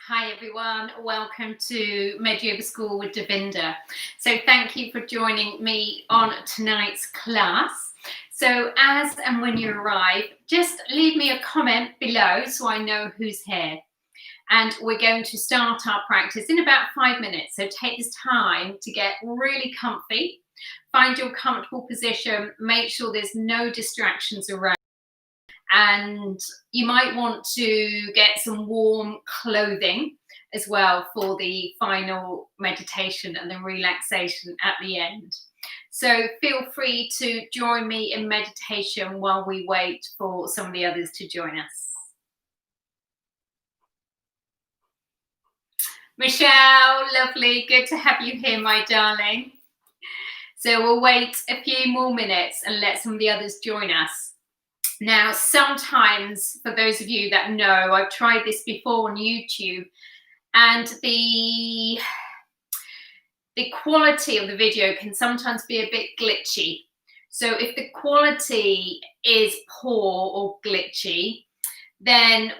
Hi everyone, welcome to MedYoga School with Devinda. So thank you for joining me on tonight's class. So as and when you arrive, just leave me a comment below so I know who's here. And we're going to start our practice in about 5 minutes. So take this time to get really comfy, find your comfortable position, make sure there's no distractions around. And you might want to get some warm clothing as well for the final meditation and the relaxation at the end. So feel free to join me in meditation while we wait for some of the others to join us. Michelle, lovely, good to have you here, my darling. So we'll wait a few more minutes and let some of the others join us. Now, sometimes, for those of you that know, I've tried this before on YouTube, and the quality of the video can sometimes be a bit glitchy. So if the quality is poor or glitchy, then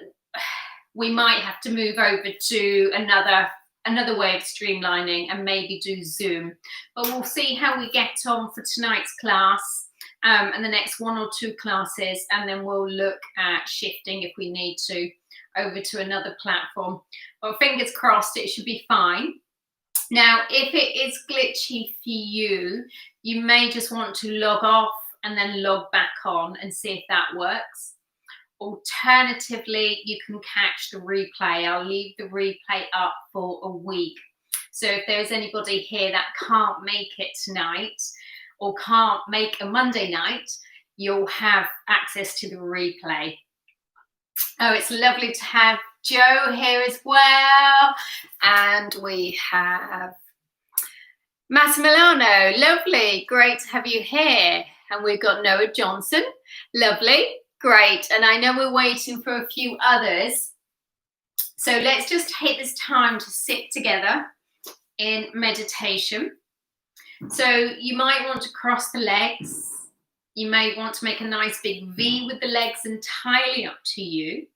we might have to move over to another way of streamlining and maybe do Zoom. But we'll see how we get on for tonight's class. And the next 1 or 2 classes, and then we'll look at shifting if we need to over to another platform. But fingers crossed, it should be fine. Now, if it is glitchy for you, you may just want to log off and then log back on and see if that works. Alternatively, you can catch the replay. I'll leave the replay up for a week. So if there's anybody here that can't make it tonight, or can't make a Monday night, you'll have access to the replay. Oh, it's lovely to have Joe here as well. And we have Massimiliano, lovely, great to have you here. And we've got Noah Johnson, lovely, great. And I know we're waiting for a few others. So let's just take this time to sit together in meditation. So you might want to cross the legs. You may want to make a nice big V with the legs, entirely up to you.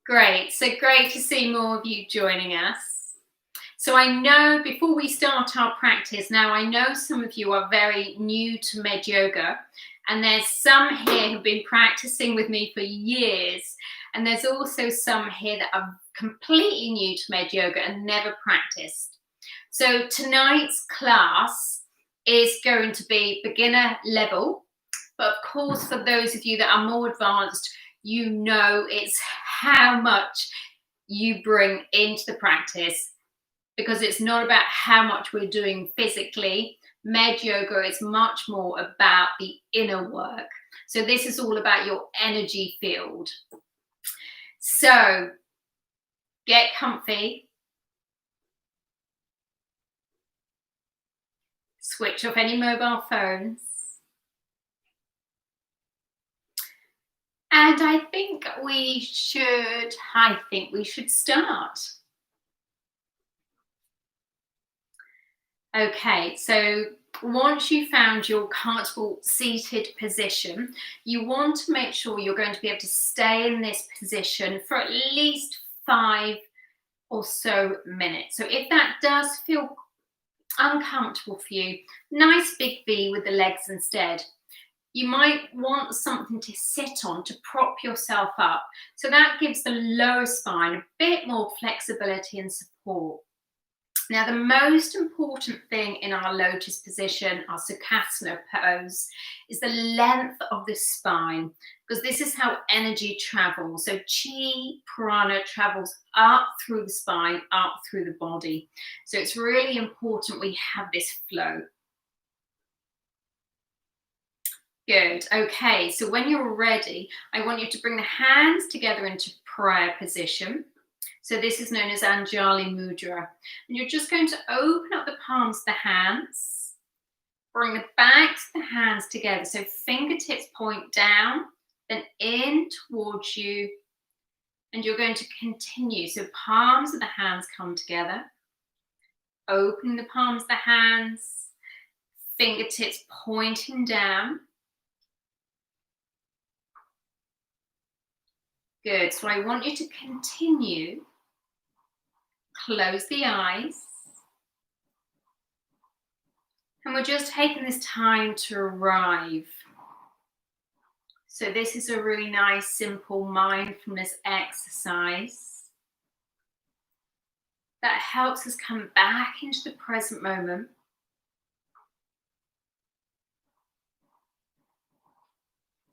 Great, so great to see more of you joining us. So I know before we start our practice, now I know some of you are very new to MedYoga, and there's some here who've been practicing with me for years. And there's also some here that are completely new to MedYoga and never practiced. So tonight's class is going to be beginner level. But of course, for those of you that are more advanced, you know it's how much you bring into the practice, because it's not about how much we're doing physically. MedYoga is much more about the inner work. So this is all about your energy field. So get comfy. Switch off any mobile phones. And I think we should start. Okay, so once you found your comfortable seated position, you want to make sure you're going to be able to stay in this position for at least 5 or so minutes. So if that does feel uncomfortable for you, nice big V with the legs instead. You might want something to sit on to prop yourself up. So that gives the lower spine a bit more flexibility and support. Now, the most important thing in our lotus position, our Sukhasana pose, is the length of the spine, because this is how energy travels. So chi, prana travels up through the spine, up through the body. So it's really important we have this flow. Good. Okay, so when you're ready, I want you to bring the hands together into prayer position. So this is known as Anjali Mudra. And you're just going to open up the palms of the hands, bring the backs of the hands together. So fingertips point down, then in towards you. And you're going to continue. So palms of the hands come together. Opening the palms of the hands. fingertips pointing down. Good. So I want you to continue. Close the eyes. And we're just taking this time to arrive. So this is a really nice, simple mindfulness exercise that helps us come back into the present moment.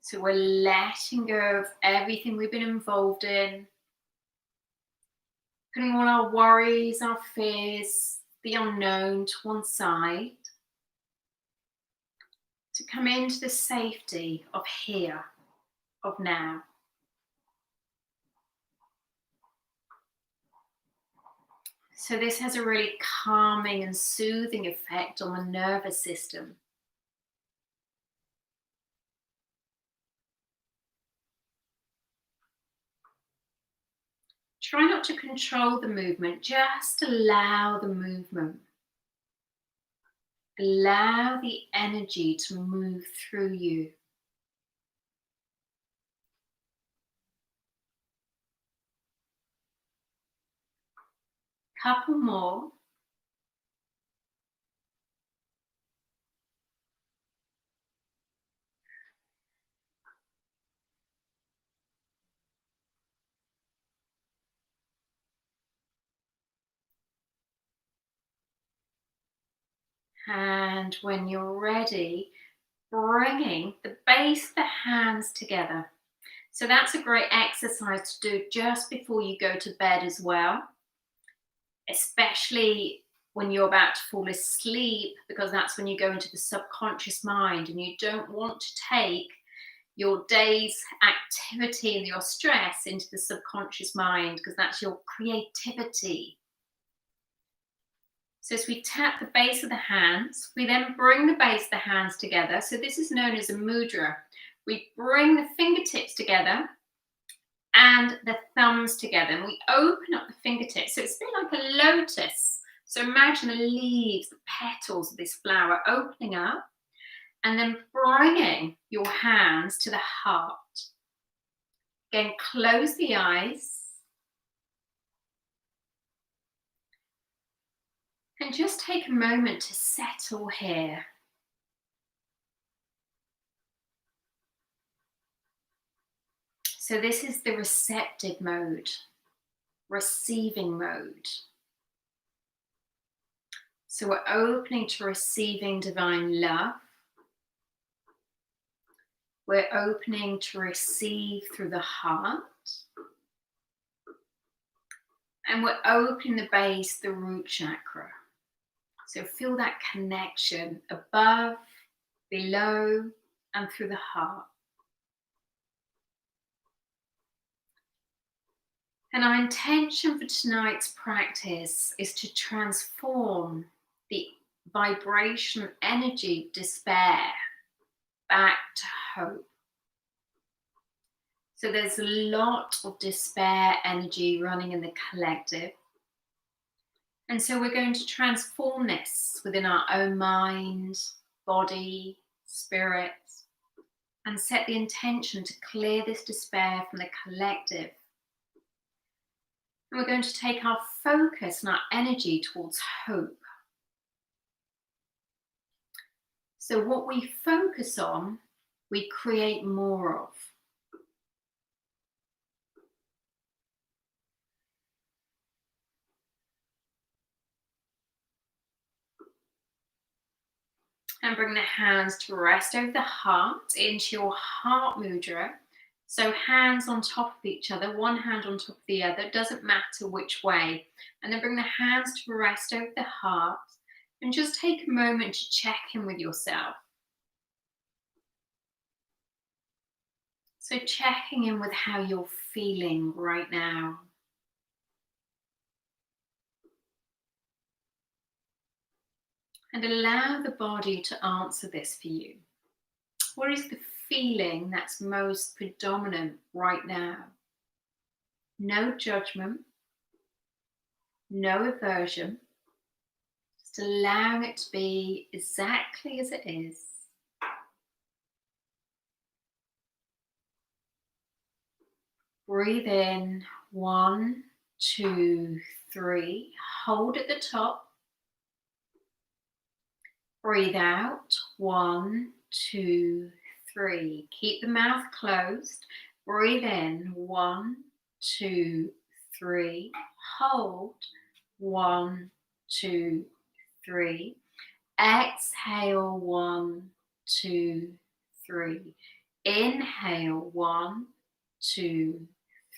So we're letting go of everything we've been involved in, putting all our worries, our fears, the unknown to one side, to come into the safety of here, of now. So this has a really calming and soothing effect on the nervous system. Try not to control the movement, just allow the movement. Allow the energy to move through you. Couple more. And when you're ready, bringing the base of the hands together. So that's a great exercise to do just before you go to bed as well, especially when you're about to fall asleep, because that's when you go into the subconscious mind and you don't want to take your day's activity and your stress into the subconscious mind, because that's your creativity. So as we tap the base of the hands, we then bring the base of the hands together. So this is known as a mudra. We bring the fingertips together and the thumbs together, and we open up the fingertips. So it's a bit like a lotus. So imagine the leaves, the petals of this flower opening up, and then bringing your hands to the heart. Again, close the eyes. And just take a moment to settle here. So this is the receptive mode, receiving mode. So we're opening to receiving divine love. We're opening to receive through the heart. And we're opening the base, the root chakra. So feel that connection above, below, and through the heart. And our intention for tonight's practice is to transform the vibration energy of despair back to hope. So there's a lot of despair energy running in the collective. And so we're going to transform this within our own mind, body, spirit, and set the intention to clear this despair from the collective. And we're going to take our focus and our energy towards hope. So what we focus on, we create more of. And bring the hands to rest over the heart into your heart mudra. So hands on top of each other, one hand on top of the other, doesn't matter which way. And then bring the hands to rest over the heart and just take a moment to check in with yourself. So checking in with how you're feeling right now. And allow the body to answer this for you. What is the feeling that's most predominant right now? No judgment, no aversion. Just Just allowing it to be exactly as it is. Breathe in, 1, 2, 3. Hold at the top. Breathe out, 1, 2, 3. Keep the mouth closed. Breathe in, 1, 2, 3. Hold, 1, 2, 3. Exhale, 1, 2, 3. Inhale, 1, 2,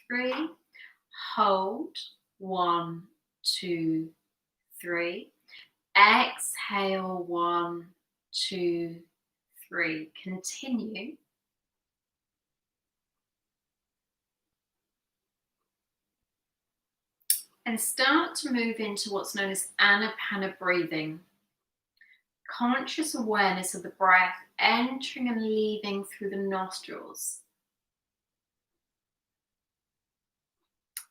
3. Hold, 1, 2, 3. Exhale, 1, 2, 3. Continue. And start to move into what's known as Anapana breathing. Conscious awareness of the breath entering and leaving through the nostrils.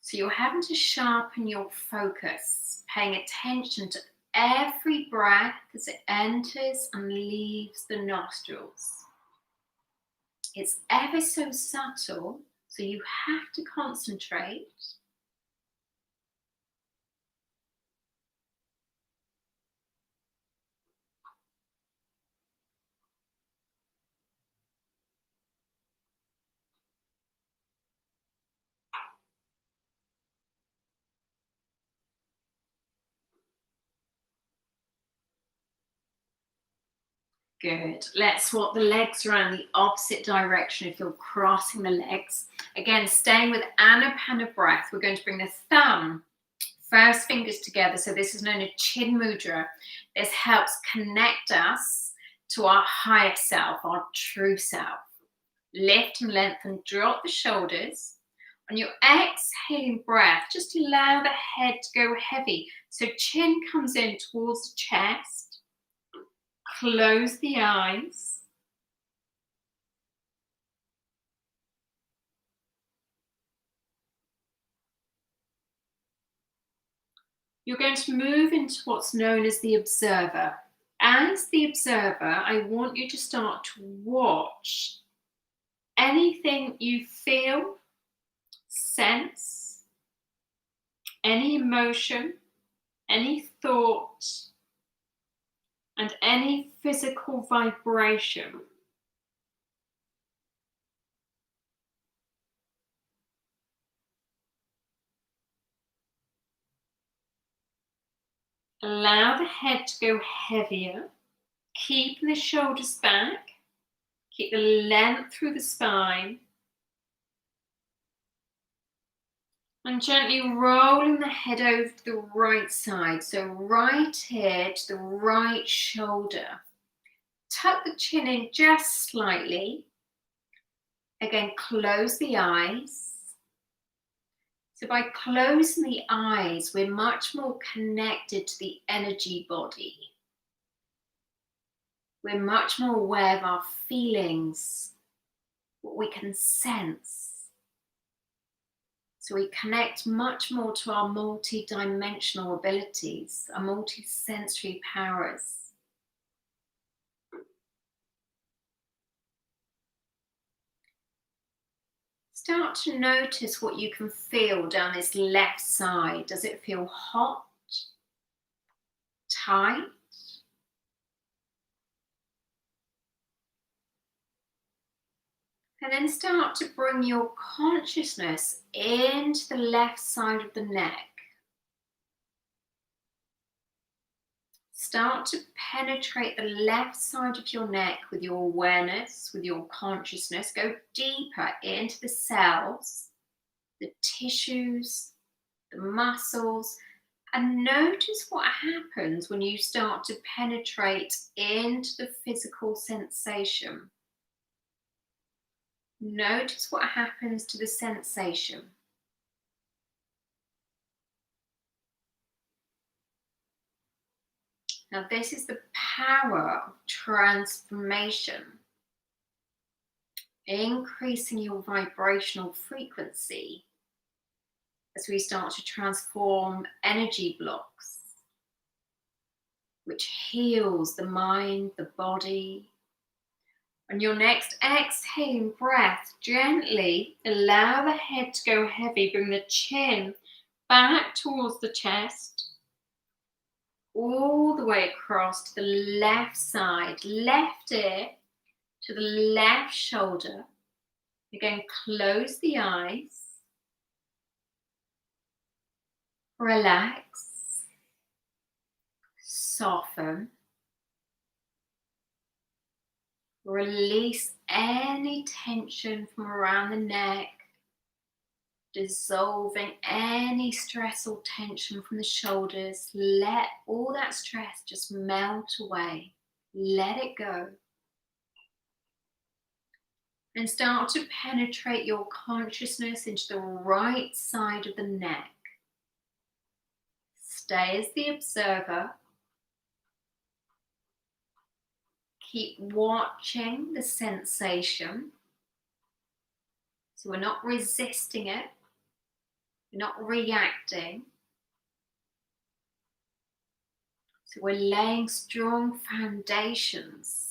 So you're having to sharpen your focus, paying attention to every breath as it enters and leaves the nostrils. It's ever so subtle, so you have to concentrate. Good. Let's swap the legs around the opposite direction if you're crossing the legs. Again, staying with Anapana breath, we're going to bring the thumb, first fingers together. So this is known as Chin Mudra. This helps connect us to our higher self, our true self. Lift and lengthen, drop the shoulders. On your exhaling breath, just allow the head to go heavy. So chin comes in towards the chest. Close the eyes. You're going to move into what's known as the observer. As the observer, I want you to start to watch anything you feel, sense, any emotion, any thought, and any physical vibration. Allow the head to go heavier. Keep the shoulders back. Keep the length through the spine. And gently rolling the head over to the right side. So right here to the right shoulder. Tuck the chin in just slightly. Again, close the eyes. So by closing the eyes, we're much more connected to the energy body. We're much more aware of our feelings, what we can sense. So we connect much more to our multi-dimensional abilities, our multi-sensory powers. Start to notice what you can feel down this left side. Does it feel hot, tight? And then start to bring your consciousness into the left side of the neck. Start to penetrate the left side of your neck with your awareness, with your consciousness. Go deeper into the cells, the tissues, the muscles, and notice what happens when you start to penetrate into the physical sensation. Notice what happens to the sensation. Now, this is the power of transformation. Increasing your vibrational frequency as we start to transform energy blocks. which heals the mind, the body. On your next exhaling breath, gently allow the head to go heavy. Bring the chin back towards the chest, all the way across to the left side, left ear to the left shoulder. Again, close the eyes. Relax. Soften. Release any tension from around the neck, dissolving any stress or tension from the shoulders. Let all that stress just melt away. Let it go. And start to penetrate your consciousness into the right side of the neck. Stay as the observer. Keep watching the sensation. So we're not resisting it. We're not reacting. So we're laying strong foundations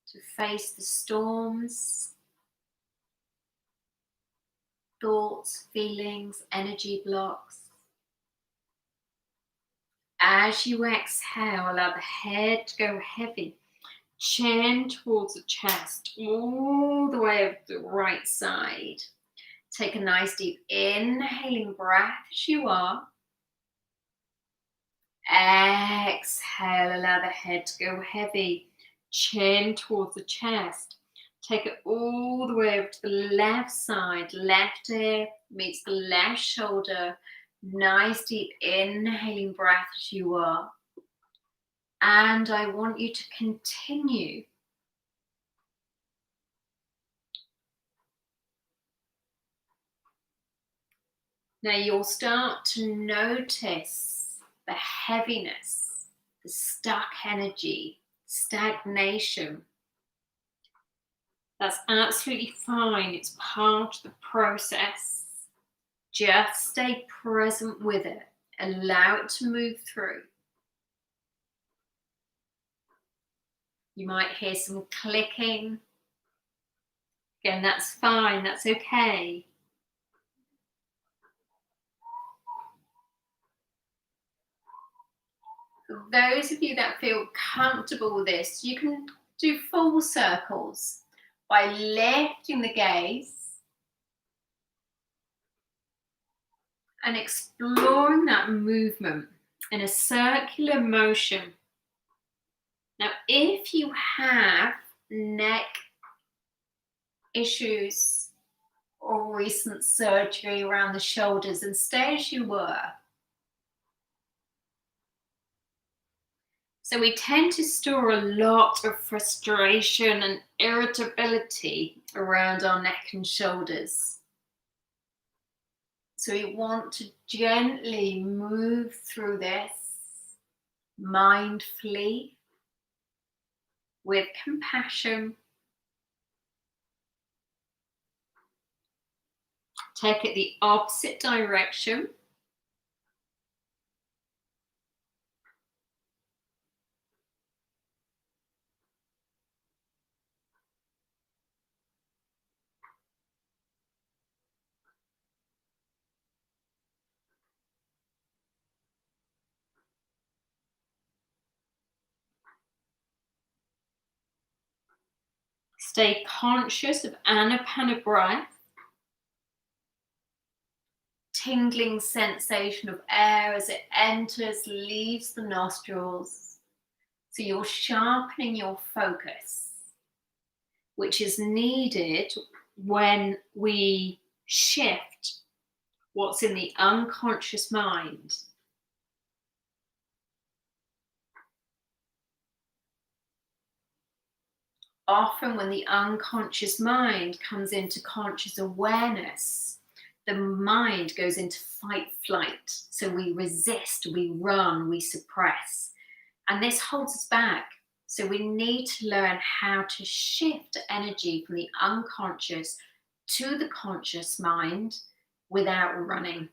to face the storms, thoughts, feelings, energy blocks. As you exhale, allow the head to go heavy, chin towards the chest, all the way up the right side. Take a nice deep inhaling breath as you are. Exhale, allow the head to go heavy, chin towards the chest. Take it all the way up to the left side, left ear meets the left shoulder. Nice deep inhaling breath as you are. And I want you to continue now. You'll start to notice the heaviness, the stuck energy, stagnation. That's absolutely fine. It's part of the process. Just stay present with it. Allow it to move through. You might hear some clicking. Again, that's fine. That's okay. For those of you that feel comfortable with this, you can do full circles by lifting the gaze and exploring that movement in a circular motion. Now, if you have neck issues or recent surgery around the shoulders, then stay as you were. So we tend to store a lot of frustration and irritability around our neck and shoulders. So we want to gently move through this mindfully, with compassion. Take it the opposite direction. Stay conscious of Anapana breath. Tingling sensation of air as it enters, leaves the nostrils. So you're sharpening your focus, which is needed when we shift what's in the unconscious mind. Often when the unconscious mind comes into conscious awareness, the mind goes into fight flight. So we resist, we run, we suppress. And this holds us back. So we need to learn how to shift energy from the unconscious to the conscious mind without running.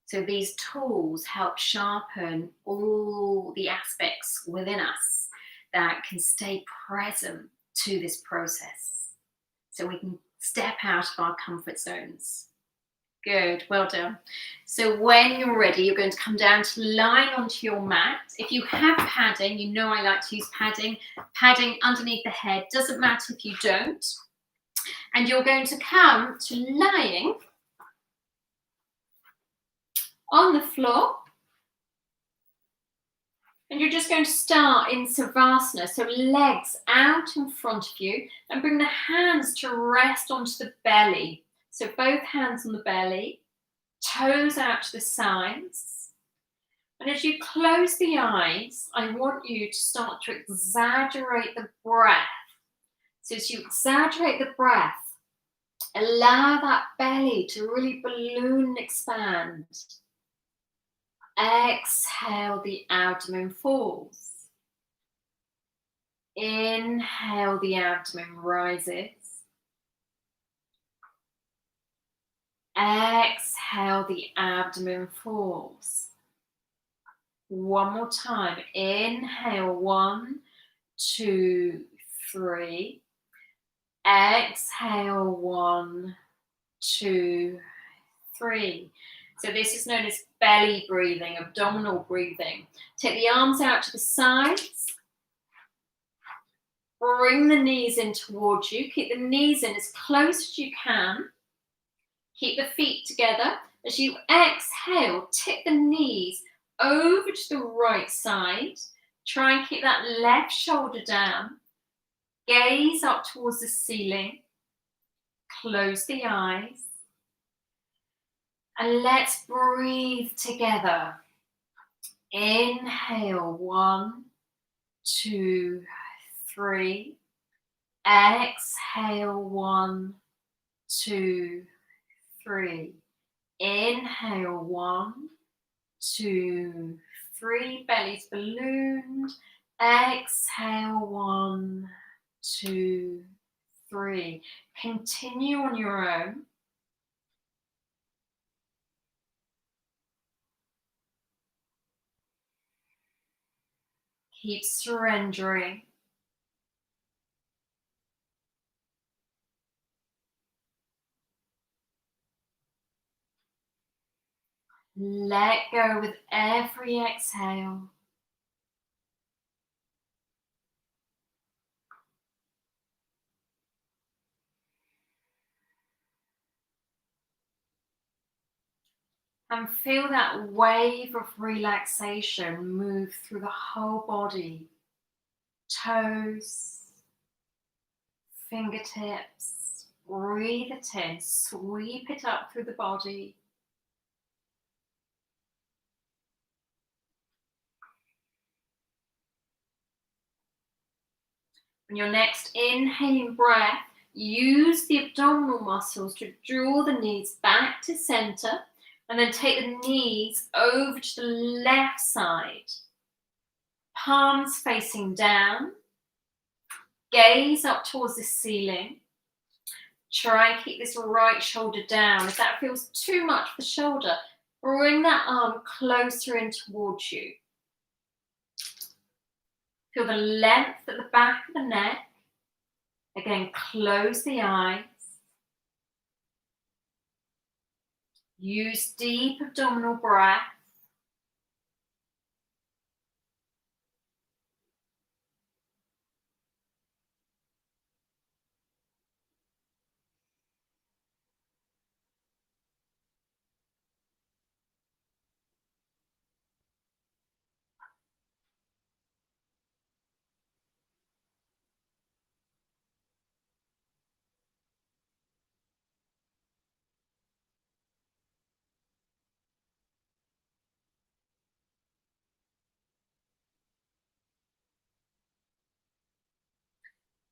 So these tools help sharpen all the aspects within us that can stay present to this process. So we can step out of our comfort zones. Good, well done. So when you're ready, you're going to come down to lying onto your mat. If you have padding, you know I like to use padding. Padding underneath the head, doesn't matter if you don't. And you're going to come to lying on the floor. And you're just going to start in Savasana, so legs out in front of you, and bring the hands to rest onto the belly. So both hands on the belly, toes out to the sides. And as you close the eyes, I want you to start to exaggerate the breath. So as you exaggerate the breath, allow that belly to really balloon and expand. Exhale, the abdomen falls. Inhale, the abdomen rises. Exhale, the abdomen falls. One more time. Inhale, 1, 2, 3. Exhale, 1, 2, 3. So this is known as belly breathing, abdominal breathing. Take the arms out to the sides. Bring the knees in towards you. Keep the knees in as close as you can. Keep the feet together. As you exhale, tip the knees over to the right side. Try and keep that left shoulder down. Gaze up towards the ceiling. Close the eyes. And let's breathe together. Inhale, 1, 2, 3. Exhale, 1, 2, 3. Inhale, 1, 2, 3. Belly's ballooned. Exhale, 1, 2, 3. Continue on your own. Keep surrendering. Let go with every exhale. And feel that wave of relaxation move through the whole body. Toes, fingertips. Breathe it in. Sweep it up through the body. On your next inhaling breath, use the abdominal muscles to draw the knees back to center. And then take the knees over to the left side. Palms facing down. Gaze up towards the ceiling. Try and keep this right shoulder down. If that feels too much for the shoulder, bring that arm closer in towards you. Feel the length at the back of the neck. Again, close the eyes. Use deep abdominal breath.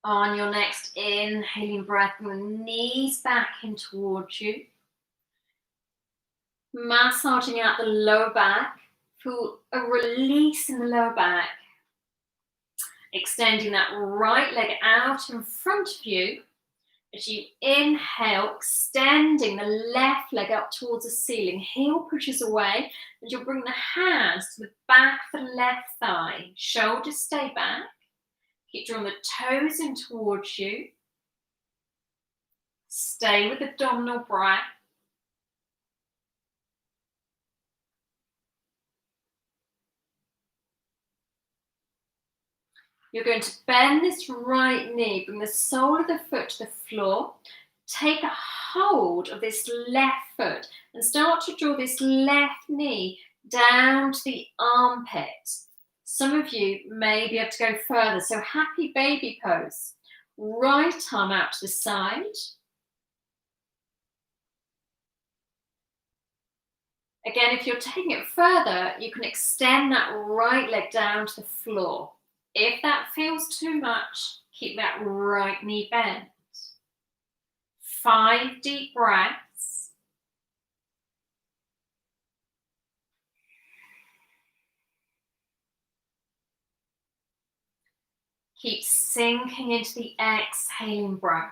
On your next inhaling breath, bring the knees back in towards you. Massaging out the lower back. Feel a release in the lower back. Extending that right leg out in front of you. As you inhale, extending the left leg up towards the ceiling, heel pushes away, and you'll bring the hands to the back of the left thigh. Shoulders stay back. Keep drawing the toes in towards you. Stay with abdominal breath. You're going to bend this right knee, bring the sole of the foot to the floor. Take a hold of this left foot and start to draw this left knee down to the armpit. Some of you may be able to go further, so happy baby pose. Right arm out to the side. Again, if you're taking it further, you can extend that right leg down to the floor. If that feels too much, keep that right knee bent. 5 deep breaths. Keep sinking into the exhaling breath.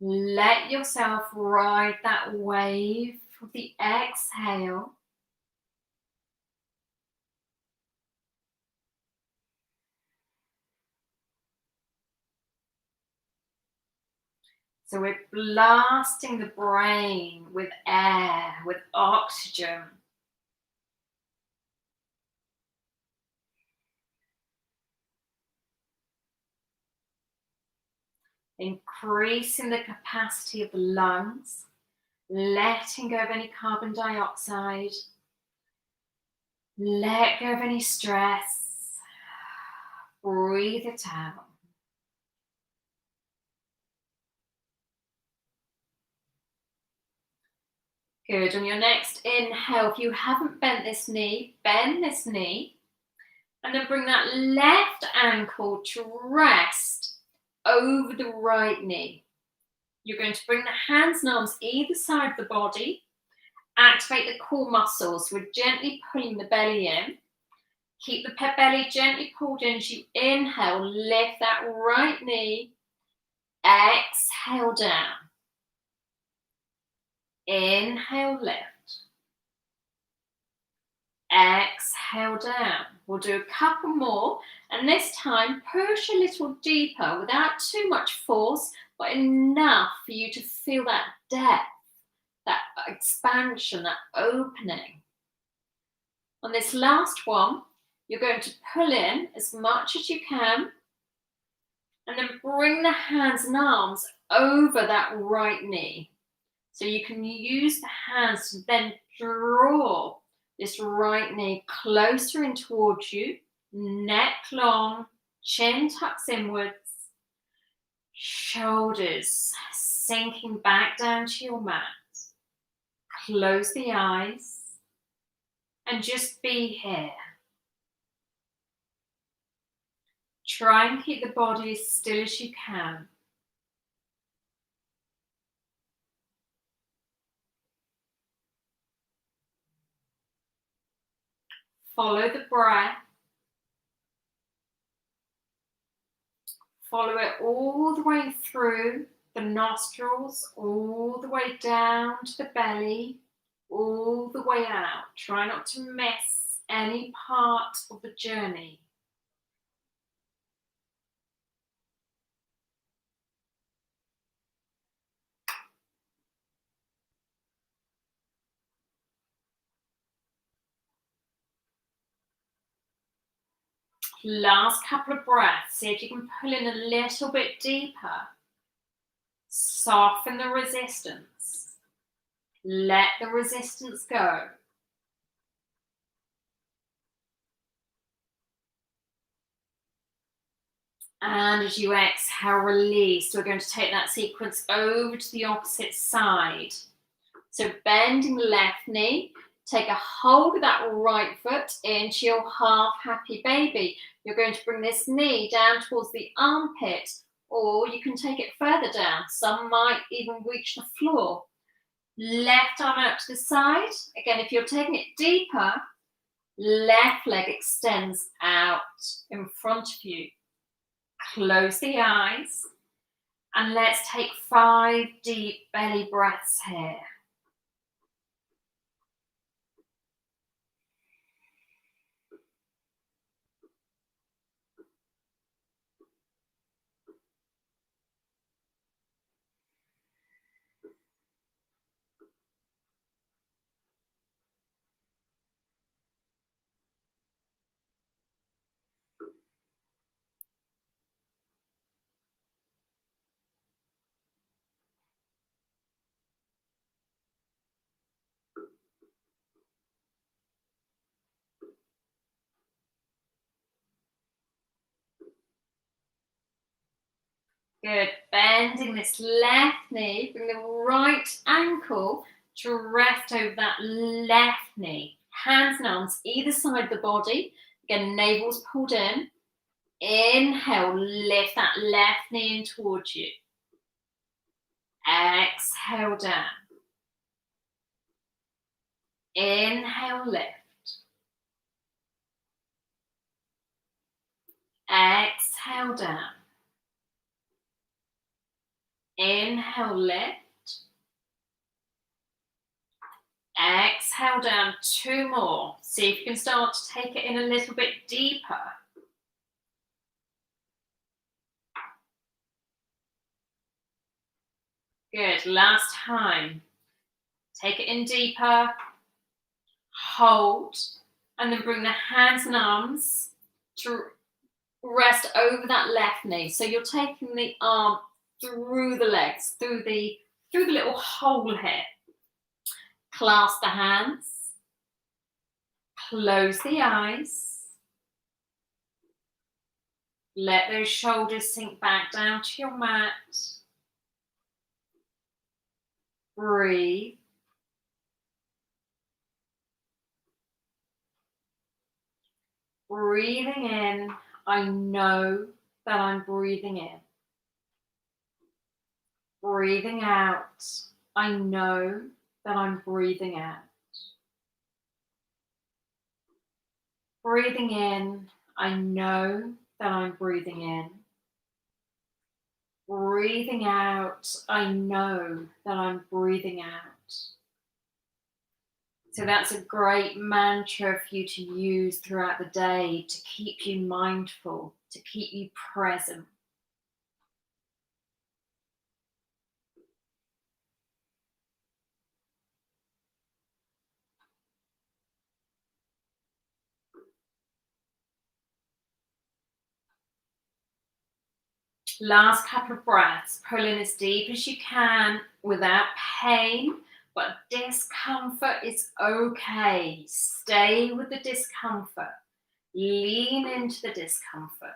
Let yourself ride that wave of the exhale. So we're blasting the brain with air, with oxygen. Increasing the capacity of the lungs, letting go of any carbon dioxide, let go of any stress, breathe it out. Good. On your next inhale, if you haven't bent this knee, bend this knee, and then bring that left ankle to rest over the right knee. You're going to bring the hands and arms either side of the body, activate the core muscles. We're gently pulling the belly in. Keep the belly gently pulled in as you inhale, lift that right knee, exhale down. Inhale, lift. Exhale down. We'll do a couple more, and this time push a little deeper without too much force, but enough for you to feel that depth, that expansion, that opening. On this last one, you're going to pull in as much as you can, and then bring the hands and arms over that right knee. So you can use the hands to then draw this right knee closer in towards you, neck long, chin tucks inwards, shoulders sinking back down to your mat. Close the eyes and just be here. Try and keep the body as still as you can. Follow the breath. Follow it all the way through the nostrils, all the way down to the belly, all the way out. Try not to miss any part of the journey. Last couple of breaths. See if you can pull in a little bit deeper. Soften the resistance. Let the resistance go. And as you exhale, release. We're going to take that sequence over to the opposite side. So bending the left knee. Take a hold of that right foot into your half happy baby. You're going to bring this knee down towards the armpit, or you can take it further down. Some might even reach the floor. Left arm out to the side. Again, if you're taking it deeper, left leg extends out in front of you. Close the eyes And let's take 5 deep belly breaths here. Good. Bending this left knee, bring the right ankle to rest over that left knee. Hands and arms either side of the body. Again, navel's pulled in. Inhale, lift that left knee in towards you. Exhale down. Inhale, lift. Exhale down. Inhale, lift. Exhale down. 2 more. See if you can start to take it in a little bit deeper. Good. Last time. Take it in deeper. Hold. And then bring the hands and arms to rest over that left knee. So you're taking the arm through the legs, through the little hole here. Clasp the hands. Close the eyes. Let those shoulders sink back down to your mat. Breathe. Breathing in, I know that I'm breathing in. Breathing out, I know that I'm breathing out. Breathing in, I know that I'm breathing in. Breathing out, I know that I'm breathing out. So that's a great mantra for you to use throughout the day to keep you mindful, to keep you present. Last couple of breaths, pull in as deep as you can without pain, but discomfort is okay. Stay with the discomfort. Lean into the discomfort.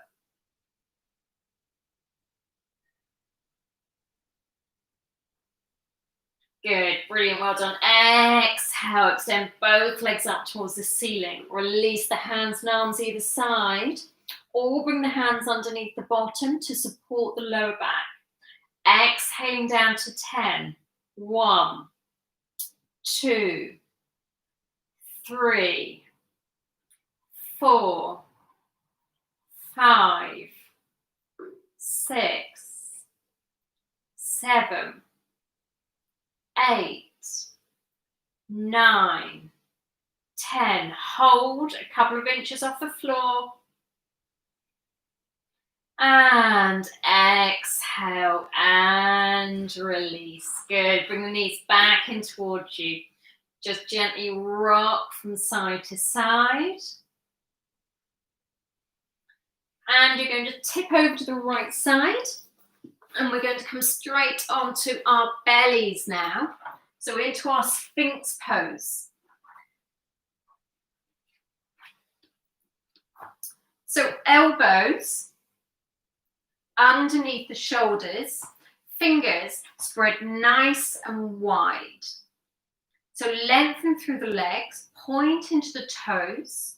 Good, brilliant, well done. Exhale, extend both legs up towards the ceiling. Release the hands and arms either side, or bring the hands underneath the bottom to support the lower back. Exhaling down to 10. 1, 2, 3, 4, 5, 6, 7, 8, 9, 10. Hold a couple of inches off the floor. And exhale and release. Good. Bring the knees back in towards you. Just gently rock from side to side. And you're going to tip over to the right side. And we're going to come straight onto our bellies now. So into our Sphinx pose. So elbows underneath the shoulders, fingers spread nice and wide. So lengthen through the legs, point into the toes,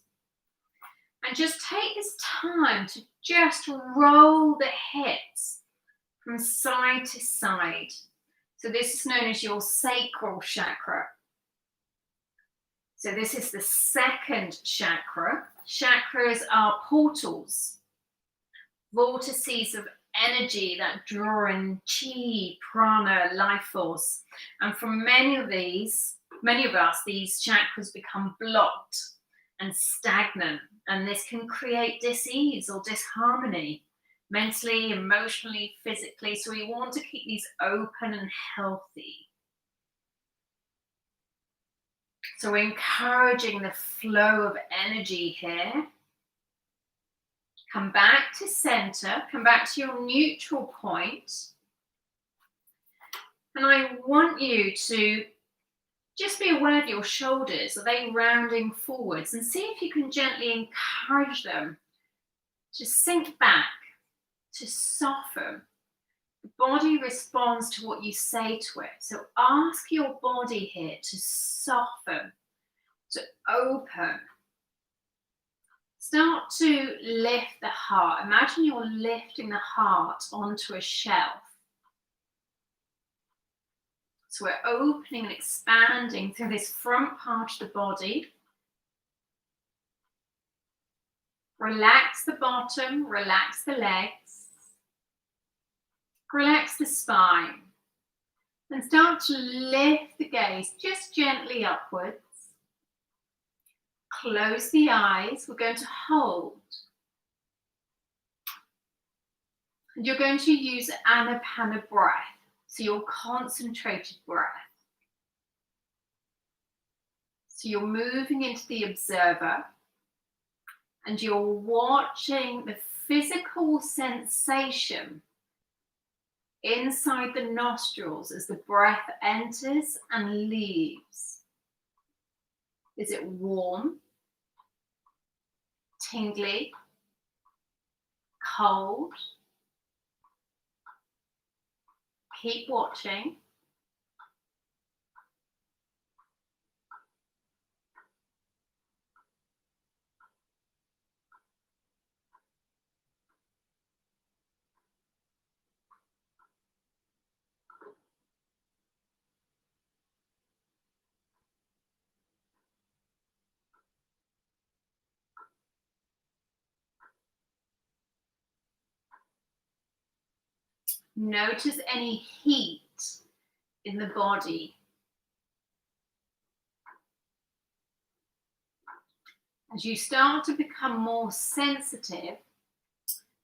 and just take this time to just roll the hips from side to side. So this is known as your Sacral Chakra. So this is the second chakra. Chakras are portals, vortices of energy, that drawing chi, prana, life force. And for many of us, these chakras become blocked and stagnant, and this can create dis-ease or disharmony mentally, emotionally, physically. So we want to keep these open and healthy. So we're encouraging the flow of energy here. Come back to center, come back to your neutral point. And I want you to just be aware of your shoulders. Are they rounding forwards? And see if you can gently encourage them to sink back, to soften. The body responds to what you say to it. So ask your body here to soften, to open. Start to lift the heart. Imagine you're lifting the heart onto a shelf. So we're opening and expanding through this front part of the body. Relax the bottom, relax the legs. Relax the spine. And start to lift the gaze just gently upwards. Close the eyes. We're going to hold. And you're going to use Anapana breath. So your concentrated breath. So you're moving into the observer and you're watching the physical sensation inside the nostrils as the breath enters and leaves. Is it warm, tingly, cold? Keep watching. Notice any heat in the body. As you start to become more sensitive,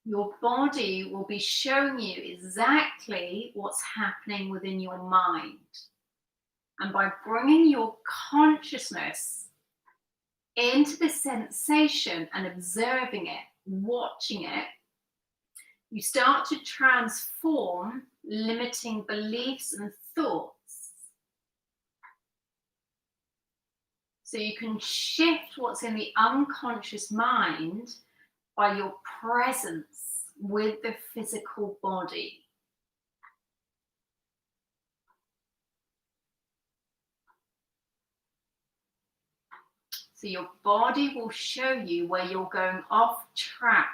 your body will be showing you exactly what's happening within your mind. And by bringing your consciousness into the sensation and observing it, watching it, you start to transform limiting beliefs and thoughts. So you can shift what's in the unconscious mind by your presence with the physical body. So your body will show you where you're going off track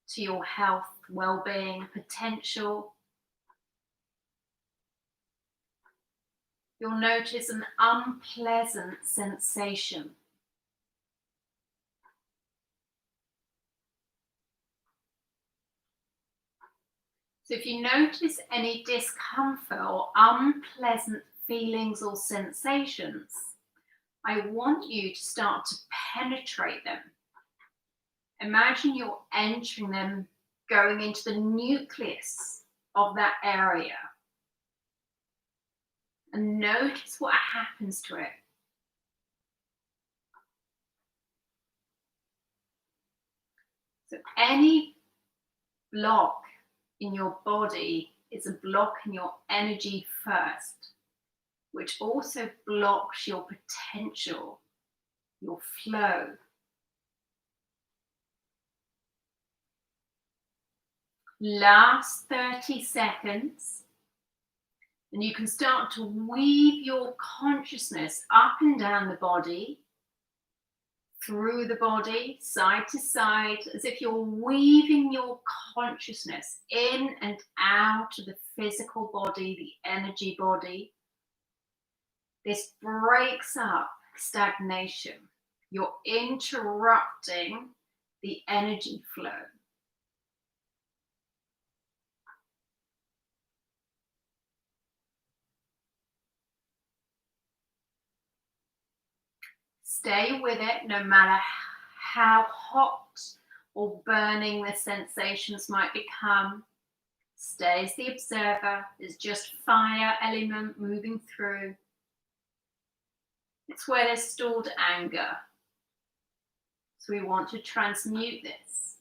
to your health, well-being, potential. You'll notice an unpleasant sensation. So if you notice any discomfort or unpleasant feelings or sensations, I want you to start to penetrate them. Imagine you're entering them, going into the nucleus of that area. And notice what happens to it. So any block in your body is a block in your energy first, which also blocks your potential, your flow. Last 30 seconds. And you can start to weave your consciousness up and down the body, through the body, side to side, as if you're weaving your consciousness in and out of the physical body, the energy body. This breaks up stagnation. You're interrupting the energy flow. Stay with it, no matter how hot or burning the sensations might become. Stay as the observer. There's just fire element moving through. It's where there's stored anger. So we want to transmute this.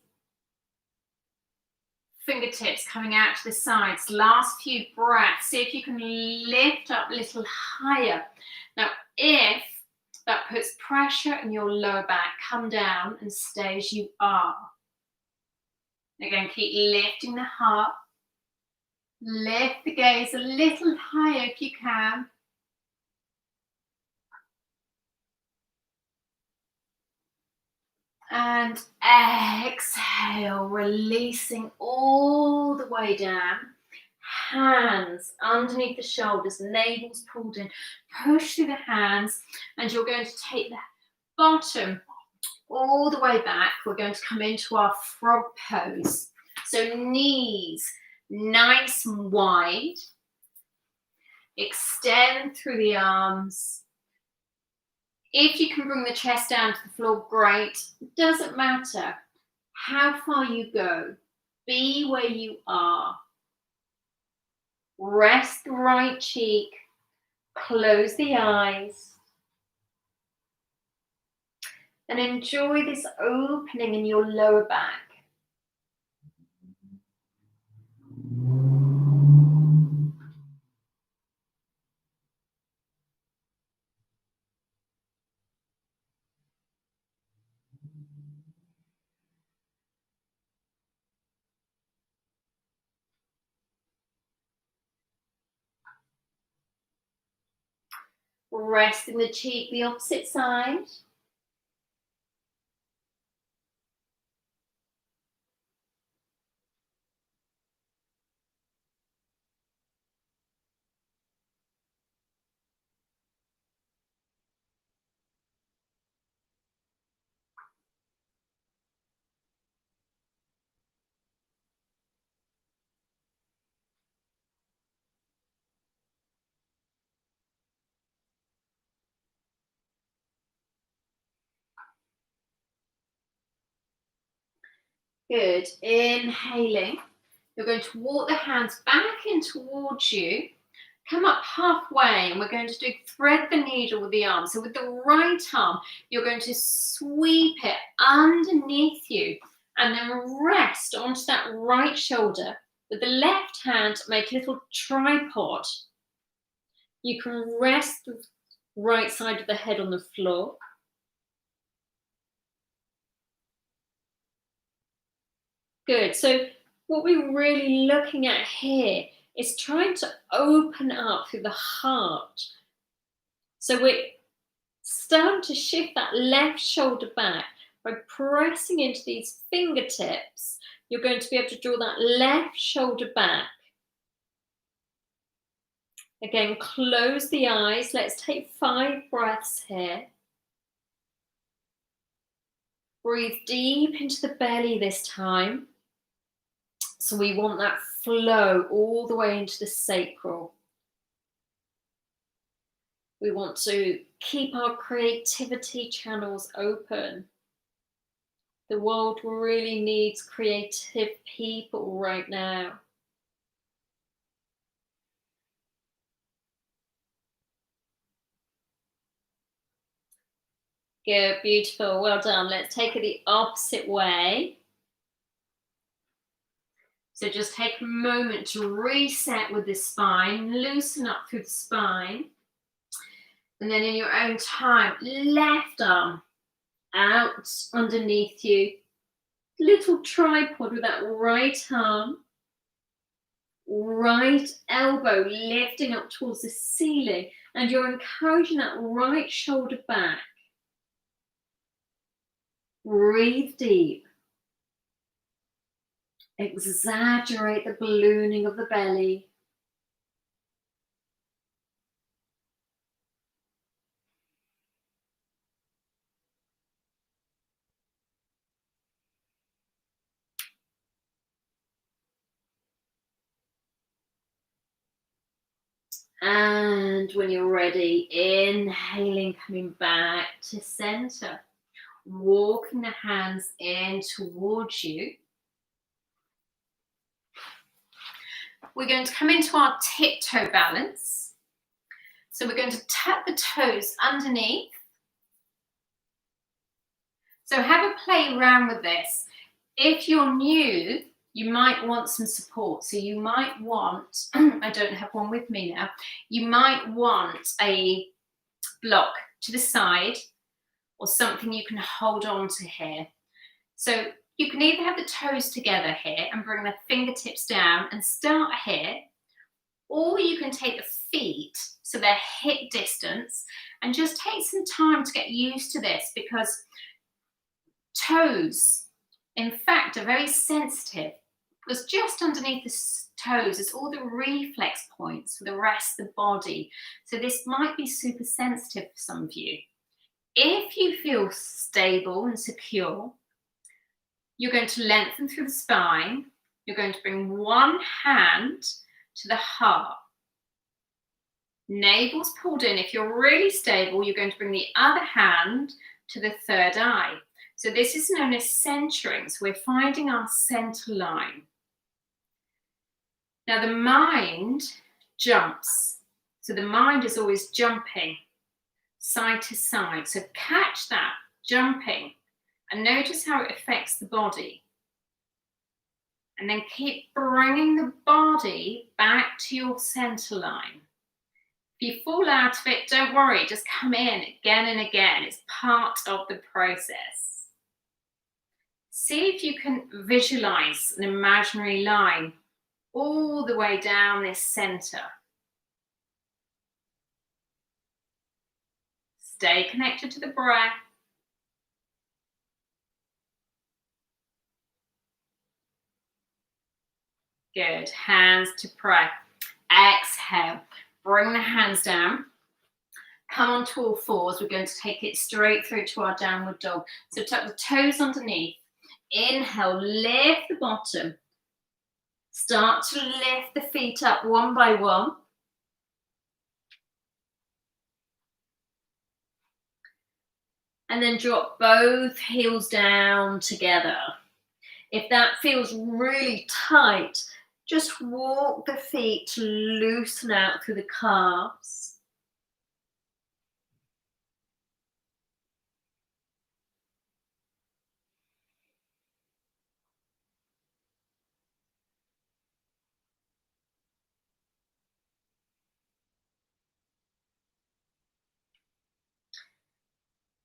Fingertips coming out to the sides. Last few breaths. See if you can lift up a little higher. Now, if that puts pressure in your lower back, come down and stay as you are. Again, keep lifting the heart. Lift the gaze a little higher if you can. And exhale, releasing all the way down. Hands underneath the shoulders, navel's pulled in. Push through the hands, and you're going to take the bottom all the way back. We're going to come into our frog pose. So knees nice and wide. Extend through the arms. If you can bring the chest down to the floor, great. It doesn't matter how far you go. Be where you are. Rest the right cheek. Close the eyes. And enjoy this opening in your lower back. Resting the cheek the opposite side. Good. Inhaling. You're going to walk the hands back in towards you. Come up halfway, and we're going to do thread the needle with the arm. So with the right arm, you're going to sweep it underneath you and then rest onto that right shoulder. With the left hand, make a little tripod. You can rest the right side of the head on the floor. Good. So what we're really looking at here is trying to open up through the heart. So we're starting to shift that left shoulder back by pressing into these fingertips. You're going to be able to draw that left shoulder back. Again, close the eyes. Let's take 5 breaths here. Breathe deep into the belly this time. So we want that flow all the way into the sacral. We want to keep our creativity channels open. The world really needs creative people right now. Good, beautiful, well done. Let's take it the opposite way. So just take a moment to reset with the spine, loosen up through the spine. And then in your own time, left arm out underneath you. Little tripod with that right arm. Right elbow lifting up towards the ceiling. And you're encouraging that right shoulder back. Breathe deep. Exaggerate the ballooning of the belly. And when you're ready, inhaling, coming back to center. Walking the hands in towards you. We're going to come into our tiptoe balance. So we're going to tap the toes underneath. So have a play around with this. If you're new, you might want some support. So you might want, I don't have one with me now, you might want a block to the side or something you can hold on to here. So you can either have the toes together here and bring the fingertips down and start here, or you can take the feet so they're hip distance and just take some time to get used to this, because toes, in fact, are very sensitive, because just underneath the toes is all the reflex points for the rest of the body. So this might be super sensitive for some of you. If you feel stable and secure, you're going to lengthen through the spine. You're going to bring one hand to the heart. Navel's pulled in. If you're really stable, you're going to bring the other hand to the third eye. So this is known as centering. So we're finding our center line. Now the mind jumps. So the mind is always jumping side to side. So catch that jumping and notice how it affects the body. And then keep bringing the body back to your center line. If you fall out of it, don't worry, just come in again and again. It's part of the process. See if you can visualize an imaginary line all the way down this center. Stay connected to the breath. Good. Hands to prayer. Exhale. Bring the hands down. Come onto all fours. We're going to take it straight through to our downward dog. So tuck the toes underneath. Inhale, lift the bottom. Start to lift the feet up one by one. And then drop both heels down together. If that feels really tight, just walk the feet to loosen out through the calves.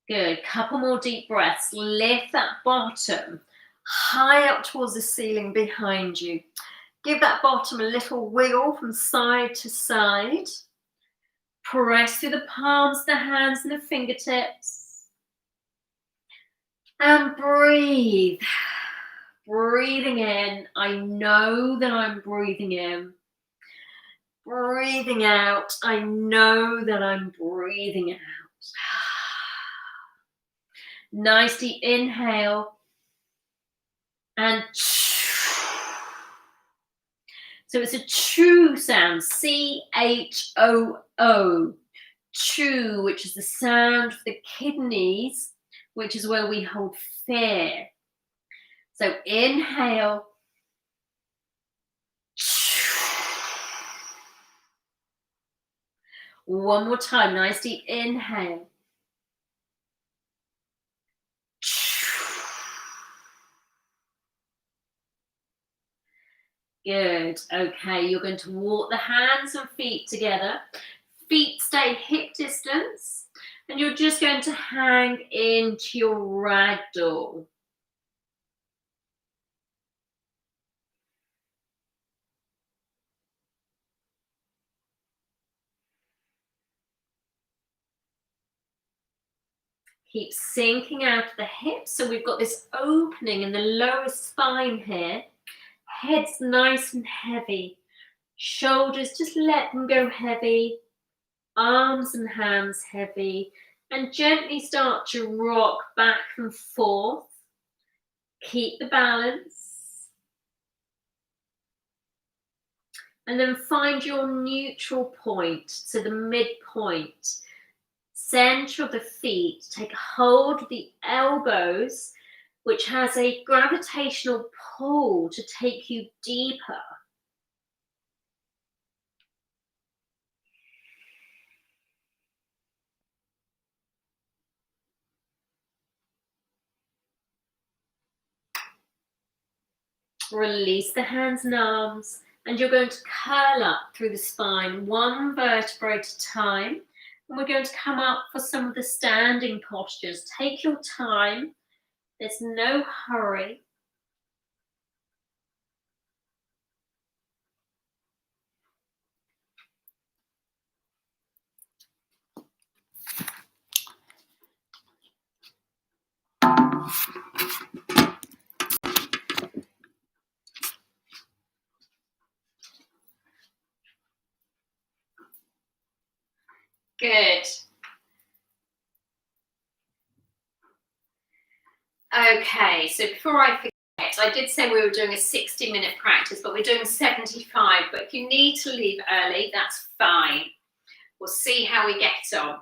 Good. Couple more deep breaths. Lift that bottom high up towards the ceiling behind you. Give that bottom a little wiggle from side to side. Press through the palms, the hands and the fingertips. And breathe. Breathing in. I know that I'm breathing in. Breathing out. I know that I'm breathing out. Nice deep inhale. And so it's a choo sound, C-H-O-O. Choo, which is the sound for the kidneys, which is where we hold fear. So inhale. One more time, nice deep inhale. Good. Okay, you're going to walk the hands and feet together. Feet stay hip distance. And you're just going to hang into your ragdoll. Keep sinking out of the hips. So we've got this opening in the lower spine here. Head's nice and heavy. Shoulders, just let them go heavy. Arms and hands heavy. And gently start to rock back and forth. Keep the balance. And then find your neutral point, so the midpoint. Center of the feet, take hold of the elbows, which has a gravitational pull to take you deeper. Release the hands and arms, and you're going to curl up through the spine, one vertebra at a time. And we're going to come up for some of the standing postures. Take your time. There's no hurry. Good. Okay, so before I forget, I did say we were doing a 60-minute practice, but we're doing 75. But if you need to leave early, that's fine. We'll see how we get on.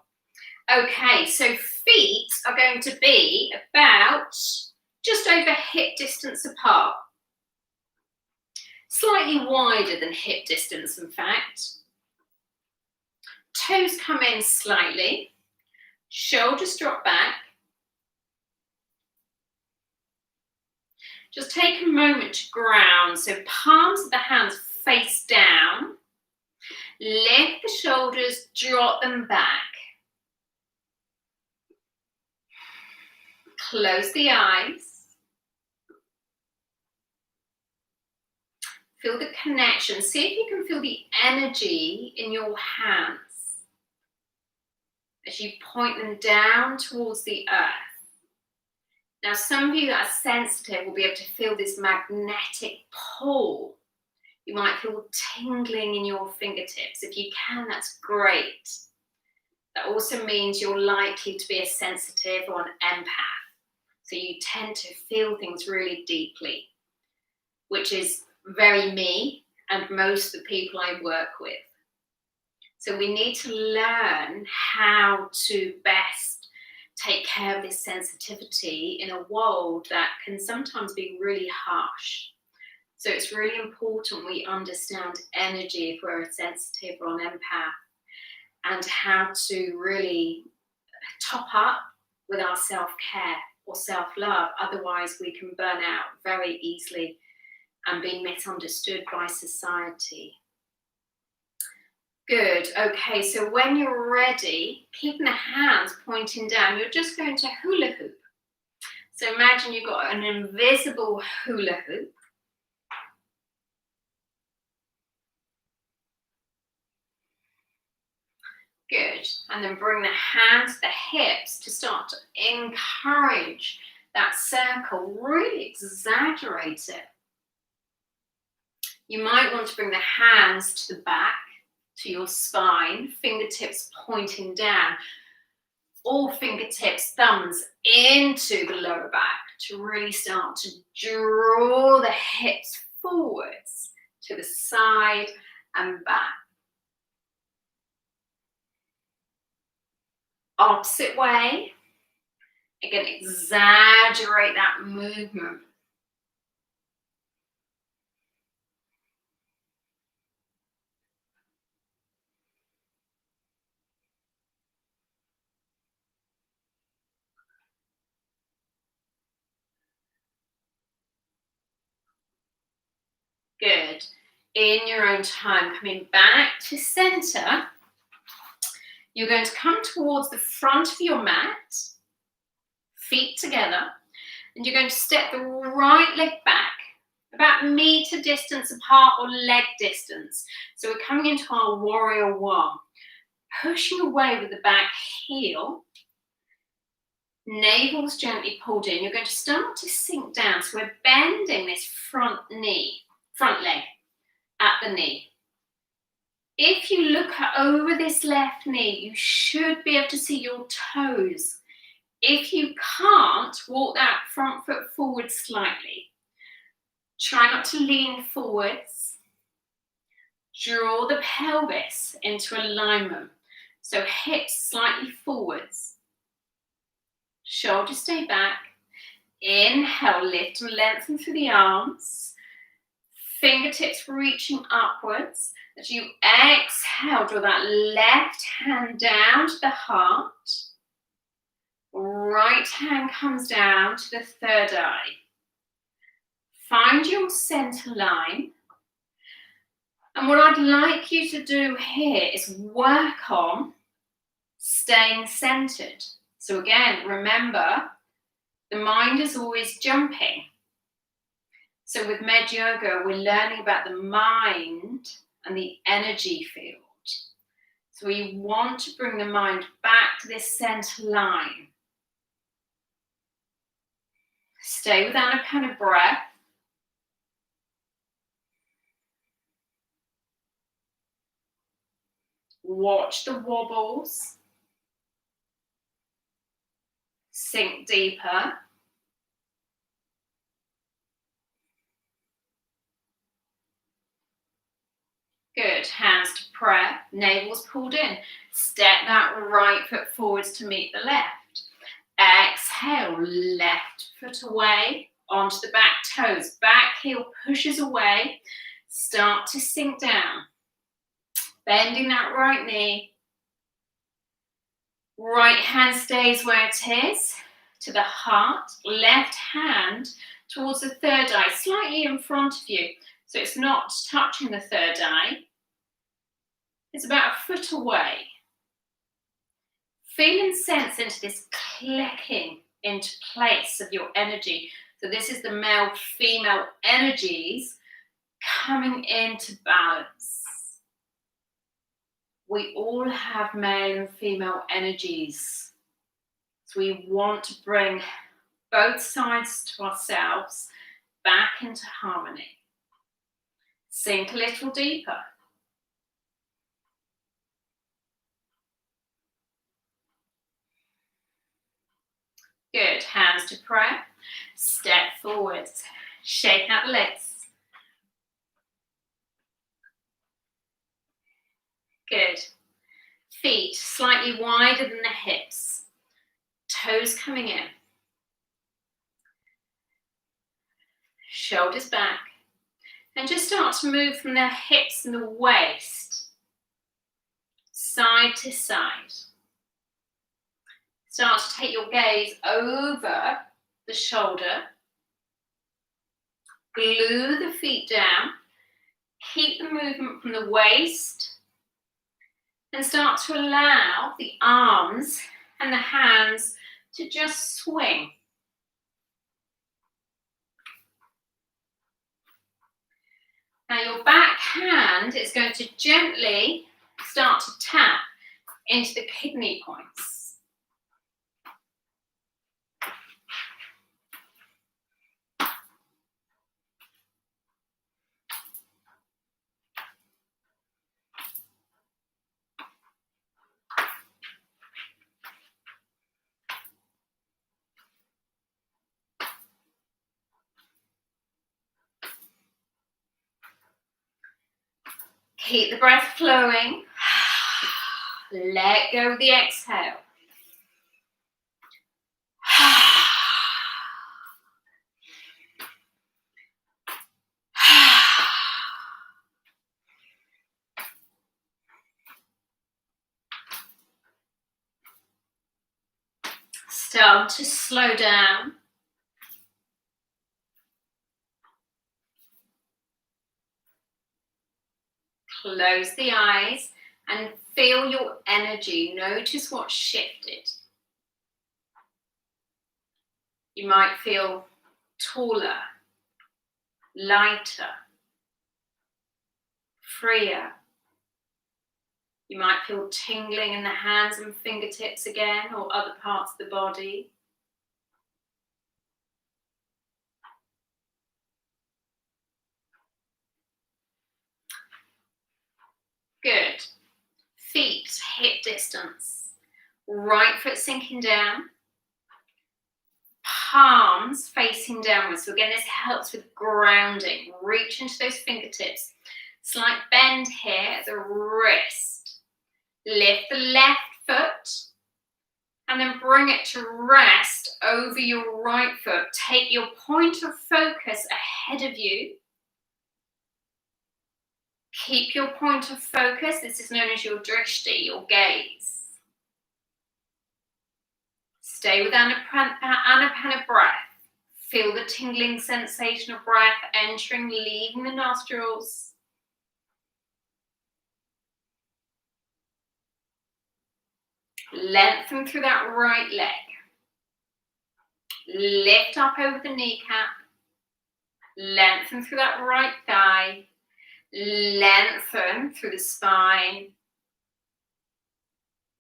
Okay, so feet are going to be about just over hip distance apart. Slightly wider than hip distance, in fact. Toes come in slightly. Shoulders drop back. Just take a moment to ground. So palms of the hands face down. Lift the shoulders, drop them back. Close the eyes. Feel the connection. See if you can feel the energy in your hands as you point them down towards the earth. Now, some of you that are sensitive will be able to feel this magnetic pull. You might feel tingling in your fingertips. If you can, that's great. That also means you're likely to be a sensitive or an empath. So you tend to feel things really deeply, which is very me and most of the people I work with. So we need to learn how to best take care of this sensitivity in a world that can sometimes be really harsh. So it's really important we understand energy if we're a sensitive or an empath, and how to really top up with our self-care or self-love. Otherwise we can burn out very easily and be misunderstood by society. Good. Okay, so when you're ready, keeping the hands pointing down, you're just going to hula hoop. So imagine you've got an invisible hula hoop. Good. And then bring the hands to the hips to start to encourage that circle. Really exaggerate it. You might want to bring the hands to the back, to your spine, fingertips pointing down. All fingertips, thumbs into the lower back to really start to draw the hips forwards to the side and back. Opposite way. Again, exaggerate that movement. Good. In your own time, coming back to center, you're going to come towards the front of your mat, feet together, and you're going to step the right leg back, about meter distance apart or leg distance. So we're coming into our warrior one, pushing away with the back heel, navel's gently pulled in. You're going to start to sink down. So we're bending this front leg at the knee. If you look over this left knee, you should be able to see your toes. If you can't, walk that front foot forward slightly. Try not to lean forwards. Draw the pelvis into alignment. So hips slightly forwards. Shoulders stay back. Inhale, lift and lengthen through the arms. Fingertips reaching upwards. As you exhale, draw that left hand down to the heart. Right hand comes down to the third eye. Find your center line. And what I'd like you to do here is work on staying centered. So again, remember, the mind is always jumping. So with MedYoga, we're learning about the mind and the energy field. So we want to bring the mind back to this center line. Stay with Anapana breath. Watch the wobbles. Sink deeper. Good. Hands to prayer. Navel's pulled in. Step that right foot forwards to meet the left. Exhale. Left foot away onto the back toes. Back heel pushes away. Start to sink down. Bending that right knee. Right hand stays where it is, to the heart. Left hand towards the third eye, slightly in front of you. So it's not touching the third eye. It's about a foot away. Feel and sense into this clicking into place of your energy. So this is the male-female energies coming into balance. We all have male and female energies. So we want to bring both sides to ourselves back into harmony. Sink a little deeper. Good. Hands to prayer. Step forwards. Shake out the legs. Good. Feet slightly wider than the hips. Toes coming in. Shoulders back. And just start to move from the hips and the waist. Side to side. Start to take your gaze over the shoulder. Glue the feet down. Keep the movement from the waist. And start to allow the arms and the hands to just swing. Now your back hand is going to gently start to tap into the kidney points. Keep the breath flowing. Let go of the exhale. Start to slow down. Close the eyes and feel your energy. Notice what's shifted. You might feel taller, lighter, freer. You might feel tingling in the hands and fingertips again, or other parts of the body. Good. Feet hip distance. Right foot sinking down. Palms facing downwards. So again, this helps with grounding. Reach into those fingertips. Slight bend here at the wrist. Lift the left foot and then bring it to rest over your right foot. Take your point of focus ahead of you. Keep your point of focus. This is known as your drishti, your gaze. Stay with Anapana breath. Feel the tingling sensation of breath entering, leaving the nostrils. Lengthen through that right leg. Lift up over the kneecap. Lengthen through that right thigh. Lengthen through the spine.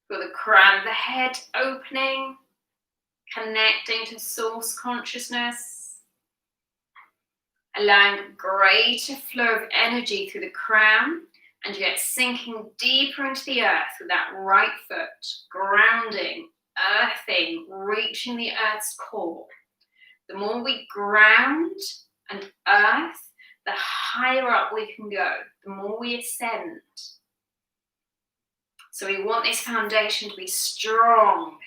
Feel the crown of the head opening. Connecting to source consciousness, allowing greater flow of energy through the crown, and you get sinking deeper into the earth with that right foot, grounding, earthing, reaching the earth's core. The more we ground and earth, the higher up we can go, the more we ascend. So we want this foundation to be strong.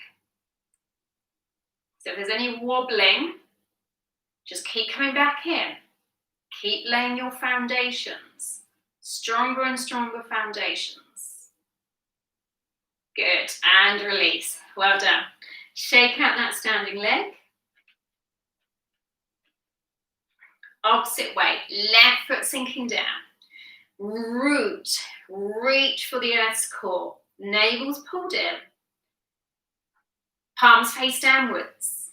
So if there's any wobbling, just keep coming back in. Keep laying your foundations. Stronger and stronger foundations. Good. And release. Well done. Shake out that standing leg. Opposite way. Left foot sinking down. Root. Reach for the earth's core. Navel's pulled in. Palms face downwards.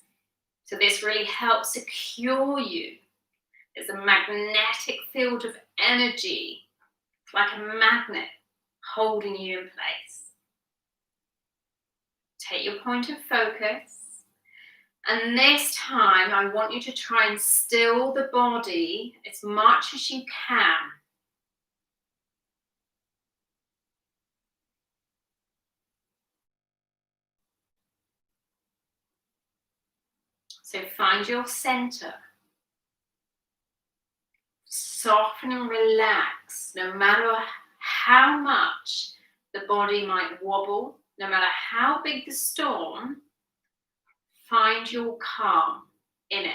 So this really helps secure you. There's a magnetic field of energy, like a magnet, holding you in place. Take your point of focus. And this time, I want you to try and still the body as much as you can. So find your center. Soften and relax, no matter how much the body might wobble, no matter how big the storm, find your calm in it.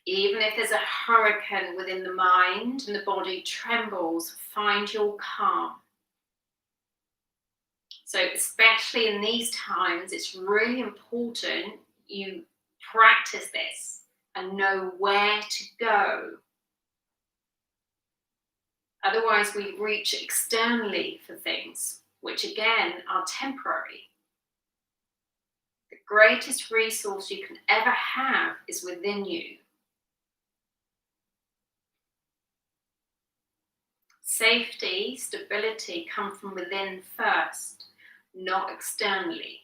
Even if there's a hurricane within the mind and the body trembles, find your calm. So especially in these times, it's really important you practice this and know where to go. Otherwise, we reach externally for things, which again are temporary. The greatest resource you can ever have is within you. Safety, stability come from within first, not externally.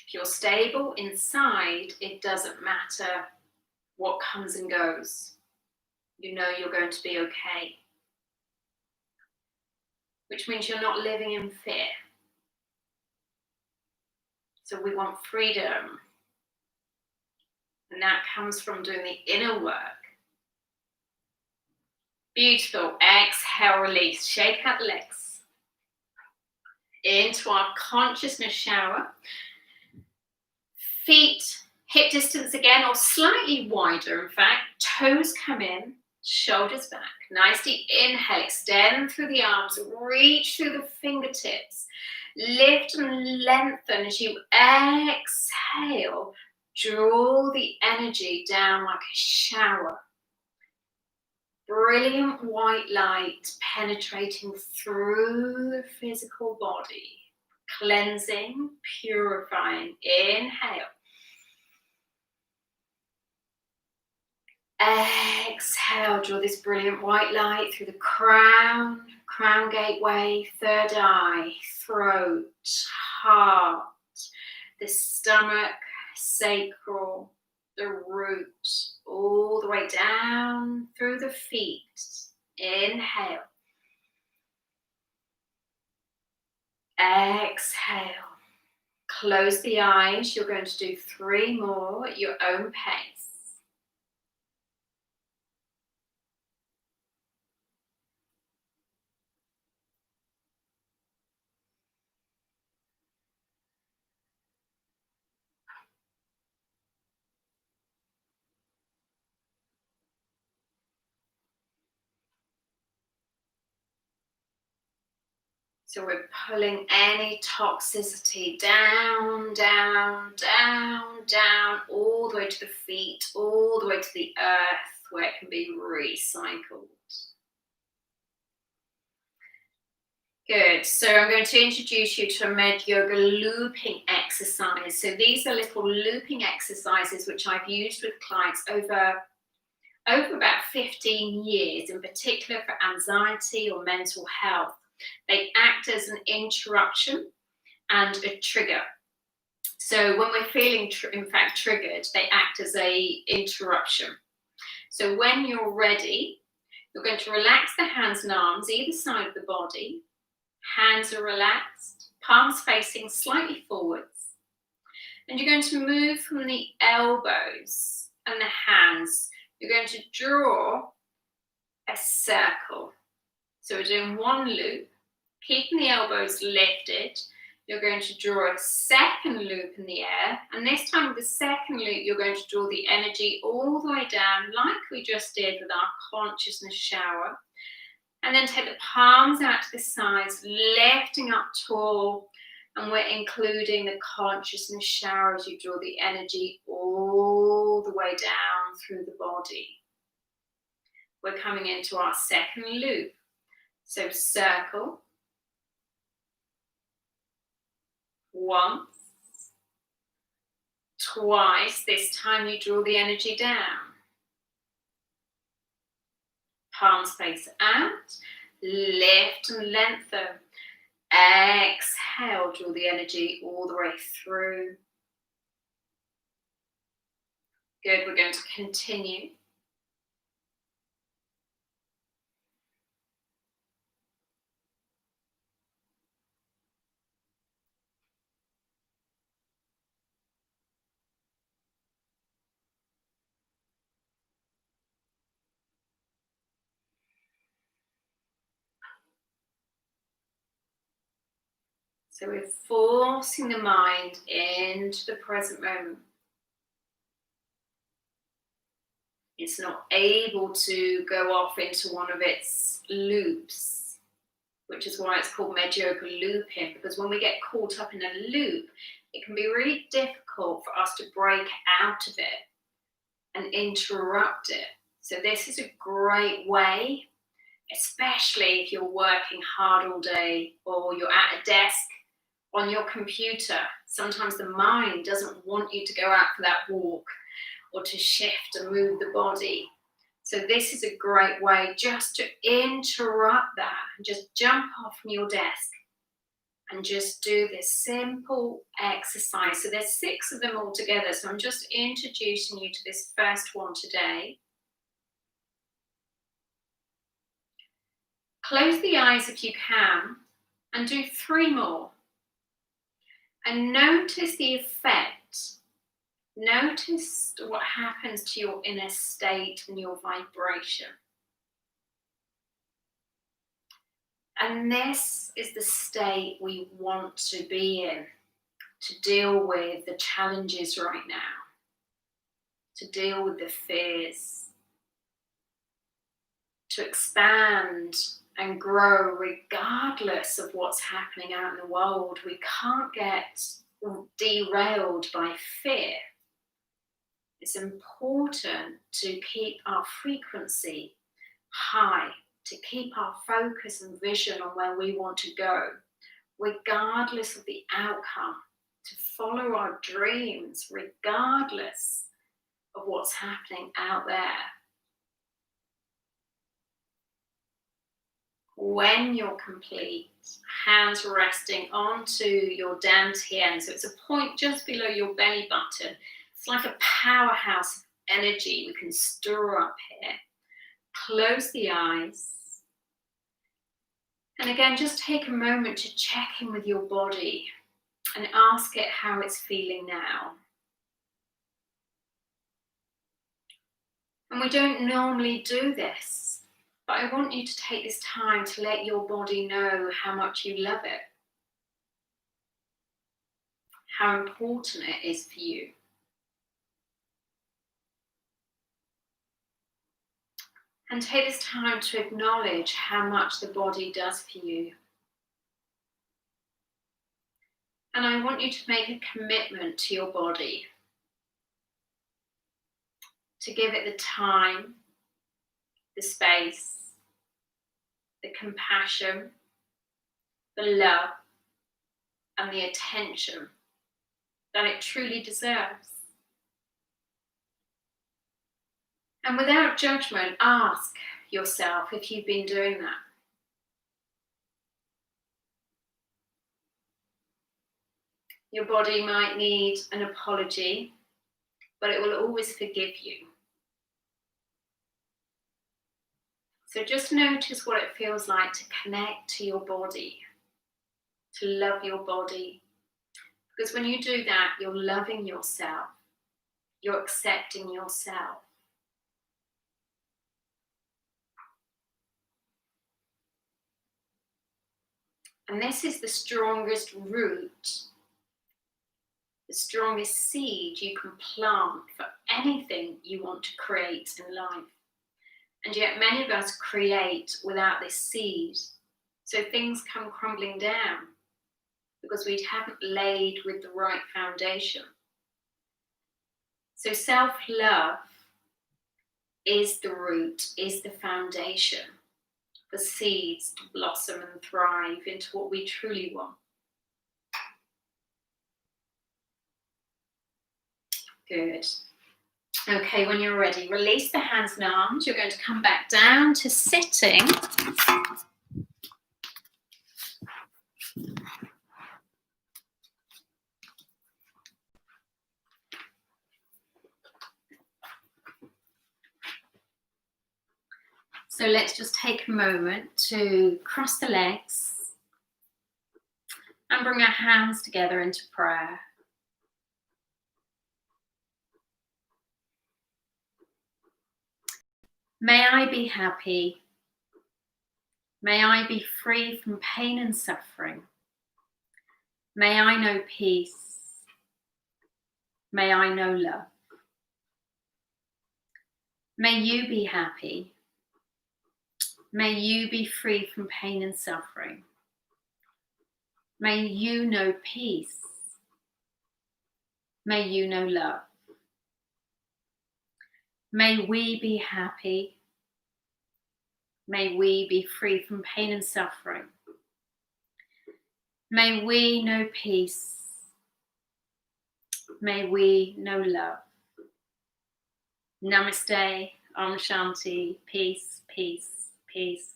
If you're stable inside, it doesn't matter what comes and goes. You know you're going to be okay. Which means you're not living in fear. So we want freedom. And that comes from doing the inner work. Beautiful. Exhale, release. Shake out the legs. Into our consciousness shower. Feet hip distance again, or slightly wider, in fact. Toes come in, shoulders back. Nice deep inhale, extend through the arms, reach through the fingertips. Lift and lengthen as you exhale. Draw the energy down like a shower. Brilliant white light penetrating through the physical body. Cleansing, purifying. Inhale. Exhale, draw this brilliant white light through the crown gateway, third eye, throat, heart, the stomach, sacral, the root, all the way down through the feet, Inhale. Exhale. Close the eyes. You're going to do 3 more at your own pace. So we're pulling any toxicity down, down, down, down, all the way to the feet, all the way to the earth, where it can be recycled. Good. So I'm going to introduce you to a MedYoga looping exercise. So these are little looping exercises which I've used with clients over about 15 years, in particular for anxiety or mental health. They act as an interruption and a trigger. So when we're feeling, in fact, triggered, they act as a interruption. So when you're ready, you're going to relax the hands and arms either side of the body. Hands are relaxed, palms facing slightly forwards. And you're going to move from the elbows and the hands. You're going to draw a circle. So we're doing 1 loop, keeping the elbows lifted. You're going to draw a second loop in the air. And this time with the second loop, you're going to draw the energy all the way down, like we just did with our consciousness shower. And then take the palms out to the sides, lifting up tall. And we're including the consciousness shower as you draw the energy all the way down through the body. We're coming into our second loop. So circle. Once. Twice. This time you draw the energy down. Palms face out. Lift and lengthen. Exhale, draw the energy all the way through. Good, we're going to continue. So we're forcing the mind into the present moment. It's not able to go off into one of its loops, which is why it's called MedYoga looping, because when we get caught up in a loop, it can be really difficult for us to break out of it and interrupt it. So this is a great way, especially if you're working hard all day or you're at a desk on your computer. Sometimes the mind doesn't want you to go out for that walk or to shift and move the body. So this is a great way just to interrupt that and just jump off from your desk and just do this simple exercise. So there's 6 of them all together. So I'm just introducing you to this first one today. Close the eyes if you can and do 3 more. And notice the effect. Notice what happens to your inner state and your vibration. And this is the state we want to be in, to deal with the challenges right now, to deal with the fears, to expand and grow regardless of what's happening out in the world. We can't get derailed by fear. It's important to keep our frequency high, to keep our focus and vision on where we want to go, regardless of the outcome, to follow our dreams, regardless of what's happening out there. When you're complete, hands resting onto your dantian, so it's a point just below your belly button. It's like a powerhouse of energy we can store up here. Close the eyes. And again, just take a moment to check in with your body and ask it how it's feeling now. And we don't normally do this, but I want you to take this time to let your body know how much you love it, how important it is for you. And take this time to acknowledge how much the body does for you. And I want you to make a commitment to your body, to give it the time, the space, the compassion, the love, and the attention that it truly deserves. And without judgment, ask yourself if you've been doing that. Your body might need an apology, but it will always forgive you. So just notice what it feels like to connect to your body, to love your body. Because when you do that, you're loving yourself, you're accepting yourself. And this is the strongest root, the strongest seed you can plant for anything you want to create in life. And yet many of us create without this seed. So things come crumbling down because we haven't laid with the right foundation. So self-love is the root, is the foundation for seeds to blossom and thrive into what we truly want. Good. Okay, when you're ready, release the hands and arms. You're going to come back down to sitting. So let's just take a moment to cross the legs and bring our hands together into prayer. May I be happy. May I be free from pain and suffering. May I know peace. May I know love. May you be happy. May you be free from pain and suffering. May you know peace. May you know love. May we be happy. May we be free from pain and suffering. May we know peace. May we know love. Namaste, Om Shanti, peace, peace, peace.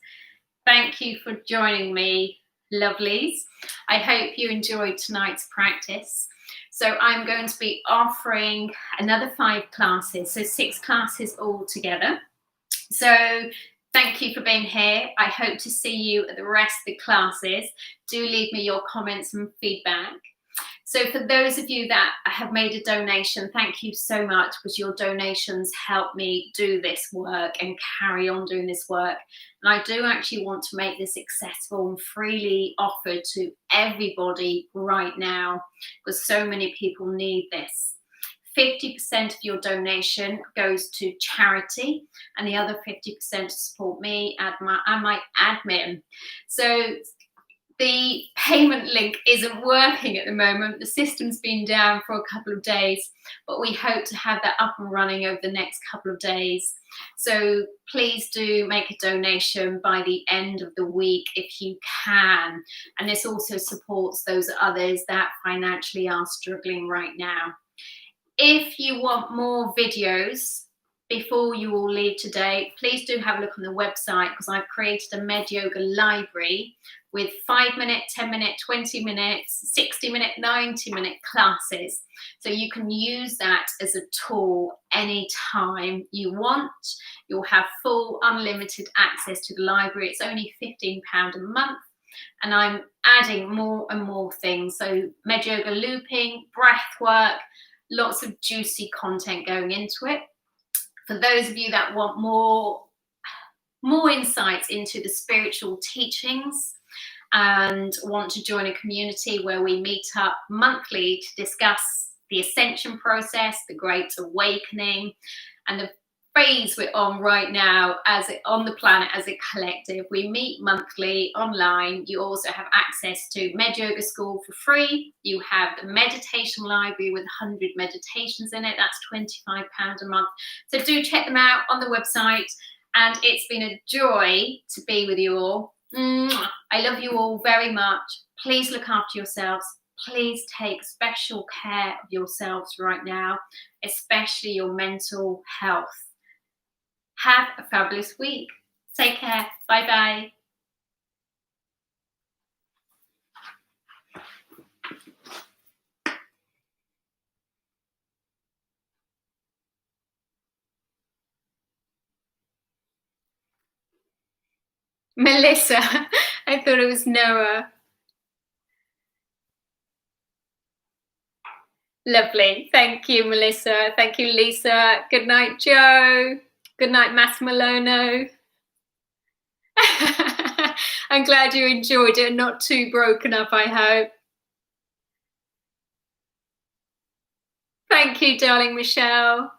Thank you for joining me, lovelies. I hope you enjoyed tonight's practice. So I'm going to be offering another 5 classes, so 6 classes all together. So thank you for being here. I hope to see you at the rest of the classes. Do leave me your comments and feedback. So for those of you that have made a donation, thank you so much, because your donations help me do this work and carry on doing this work. And I do actually want to make this accessible and freely offered to everybody right now, because so many people need this. 50% of your donation goes to charity, and the other 50% to support me and my admin. So the payment link isn't working at the moment. The system's been down for a couple of days, but we hope to have that up and running over the next couple of days. So please do make a donation by the end of the week if you can. And this also supports those others that financially are struggling right now. If you want more videos before you all leave today, please do have a look on the website, because I've created a MedYoga library with 5-minute, 10-minute, 20-minute, 60-minute, 90-minute classes. So you can use that as a tool anytime you want. You'll have full unlimited access to the library. It's only £15 a month. and I'm adding more and more things. So MedYoga looping, breath work, lots of juicy content going into it. For those of you that want more insights into the spiritual teachings and want to join a community where we meet up monthly to discuss the ascension process, the great awakening, and the phase we're on right now on the planet as a collective. We meet monthly online. You also have access to MedYoga School for free. You have the meditation library with 100 meditations in it. That's £25 a month. So do check them out on the website. And it's been a joy to be with you all. I love you all very much. Please look after yourselves. Please take special care of yourselves right now, especially your mental health. Have a fabulous week. Take care. Bye-bye. Melissa, I thought it was Noah. Lovely. Thank you, Melissa. Thank you, Lisa. Good night, Joe. Good night, Mass Malono. I'm glad you enjoyed it and not too broken up, I hope. Thank you, darling Michelle.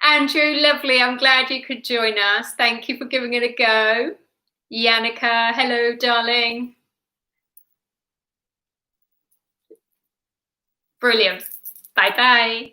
Andrew, lovely. I'm glad you could join us. Thank you for giving it a go. Yannicka, hello, darling. Brilliant. Bye-bye.